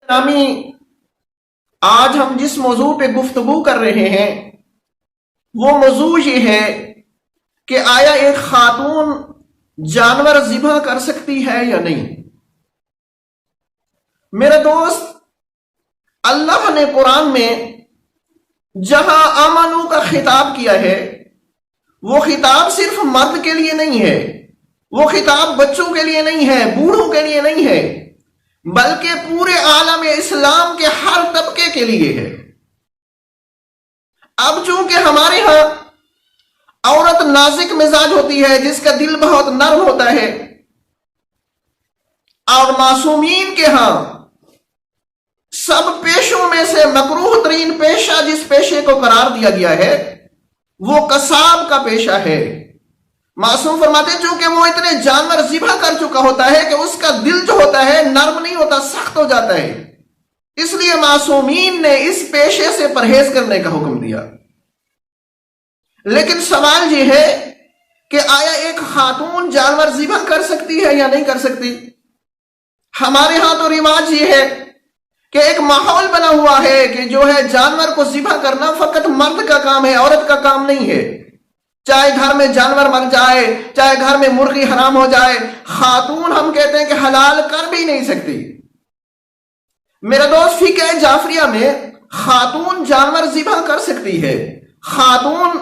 نامی آج ہم جس موضوع پہ گفتگو کر رہے ہیں وہ موضوع یہ ہے کہ آیا ایک خاتون جانور ذبح کر سکتی ہے یا نہیں؟ میرے دوست، اللہ نے قرآن میں جہاں آمنو کا خطاب کیا ہے وہ خطاب صرف مرد کے لیے نہیں ہے، وہ خطاب بچوں کے لیے نہیں ہے، بوڑھوں کے لیے نہیں ہے، بلکہ پورے عالم اسلام کے ہر طبقے کے لیے ہے۔ اب چونکہ ہمارے ہاں عورت نازک مزاج ہوتی ہے، جس کا دل بہت نرم ہوتا ہے، اور معصومین کے ہاں سب پیشوں میں سے مکروہ ترین پیشہ جس پیشے کو قرار دیا گیا ہے وہ قصاب کا پیشہ ہے۔ معصوم فرماتے ہیں چونکہ وہ اتنے جانور ذبح کر چکا ہوتا ہے کہ اس کا دل جو ہوتا ہے نرم نہیں ہوتا، سخت ہو جاتا ہے، اس لیے معصومین نے اس پیشے سے پرہیز کرنے کا حکم دیا۔ لیکن سوال یہ ہے کہ آیا ایک خاتون جانور ذبح کر سکتی ہے یا نہیں کر سکتی؟ ہمارے ہاں تو رواج یہ ہے کہ ایک ماحول بنا ہوا ہے کہ جو ہے جانور کو ذبح کرنا فقط مرد کا کام ہے، عورت کا کام نہیں ہے۔ چاہے گھر میں جانور مر جائے، چاہے گھر میں مرغی حرام ہو جائے، خاتون ہم کہتے ہیں کہ حلال کر بھی نہیں سکتی۔ میرا دوست، فقہ جعفریہ میں خاتون جانور ذبح کر سکتی ہے، خاتون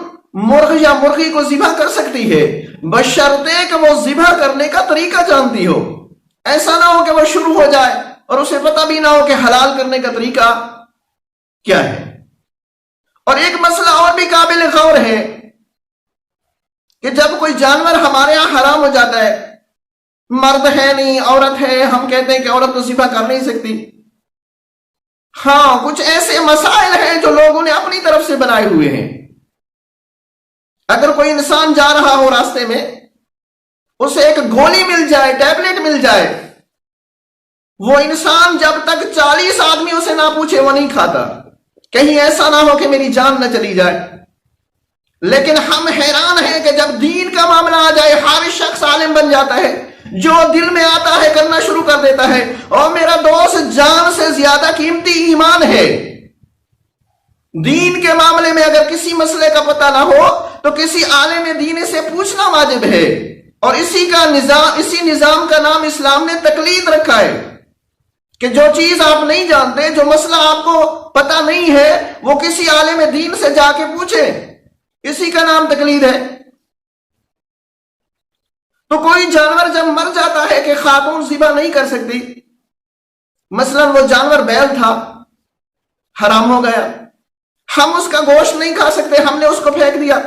مرغ یا مرغی کو ذبح کر سکتی ہے، بشرطے کہ وہ ذبح کرنے کا طریقہ جانتی ہو۔ ایسا نہ ہو کہ وہ شروع ہو جائے اور اسے پتہ بھی نہ ہو کہ حلال کرنے کا طریقہ کیا ہے۔ اور ایک مسئلہ اور بھی قابل غور ہے کہ جب کوئی جانور ہمارے یہاں حرام ہو جاتا ہے، مرد ہے نہیں عورت ہے، ہم کہتے ہیں کہ عورت تو ذبح کر نہیں سکتی۔ ہاں، کچھ ایسے مسائل ہیں جو لوگوں نے اپنی طرف سے بنائے ہوئے ہیں۔ اگر کوئی انسان جا رہا ہو راستے میں، اسے ایک گولی مل جائے، ٹیبلٹ مل جائے، وہ انسان جب تک 40 آدمی اسے نہ پوچھے وہ نہیں کھاتا، کہیں ایسا نہ ہو کہ میری جان نہ چلی جائے۔ لیکن ہم حیران ہیں کہ جب دین کا معاملہ آ جائے، ہر شخص عالم بن جاتا ہے، جو دل میں آتا ہے کرنا شروع کر دیتا ہے۔ اور میرا دوست، جان سے زیادہ قیمتی ایمان ہے۔ دین کے معاملے میں اگر کسی مسئلے کا پتہ نہ ہو تو کسی عالم دین سے پوچھنا واجب ہے، اور اسی نظام کا نام اسلام نے تقلید رکھا ہے کہ جو چیز آپ نہیں جانتے، جو مسئلہ آپ کو پتہ نہیں ہے، وہ کسی عالم دین سے جا کے پوچھے، اسی کا نام تقلید ہے۔ تو کوئی جانور جب مر جاتا ہے کہ خاتون ذبح نہیں کر سکتی، مثلا وہ جانور بیل تھا، حرام ہو گیا، ہم اس کا گوشت نہیں کھا سکتے، ہم نے اس کو پھینک دیا،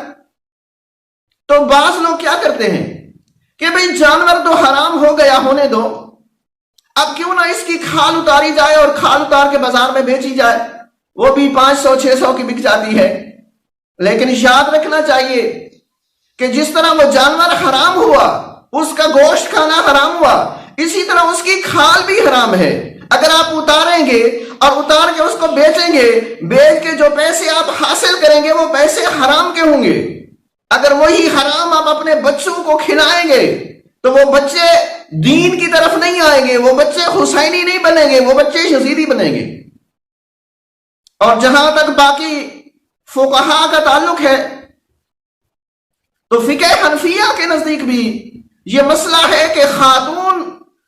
تو بعض لوگ کیا کرتے ہیں کہ بھئی جانور تو حرام ہو گیا، ہونے دو، اب کیوں نہ اس کی کھال اتاری جائے اور کھال اتار کے بازار میں بیچی جائے، وہ بھی 500-600 کی بک جاتی ہے۔ لیکن یاد رکھنا چاہیے کہ جس طرح وہ جانور حرام ہوا، اس کا گوشت کھانا حرام ہوا، اسی طرح اس کی کھال بھی حرام ہے۔ اگر آپ اتاریں گے اور اتار کے اس کو بیچیں گے، بیچ کے جو پیسے آپ حاصل کریں گے وہ پیسے حرام کے ہوں گے۔ اگر وہی حرام آپ اپنے بچوں کو کھلائیں گے تو وہ بچے دین کی طرف نہیں آئیں گے، وہ بچے حسینی نہیں بنیں گے، وہ بچے یزیدی بنیں گے۔ اور جہاں تک باقی فقہاء کا تعلق ہے تو فقہ حنفیہ کے نزدیک بھی یہ مسئلہ ہے کہ خاتون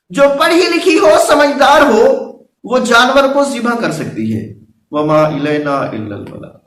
جو پڑھی لکھی ہو، سمجھدار ہو، وہ جانور کو ذبح کر سکتی ہے۔ وما الینا الا البلاغ۔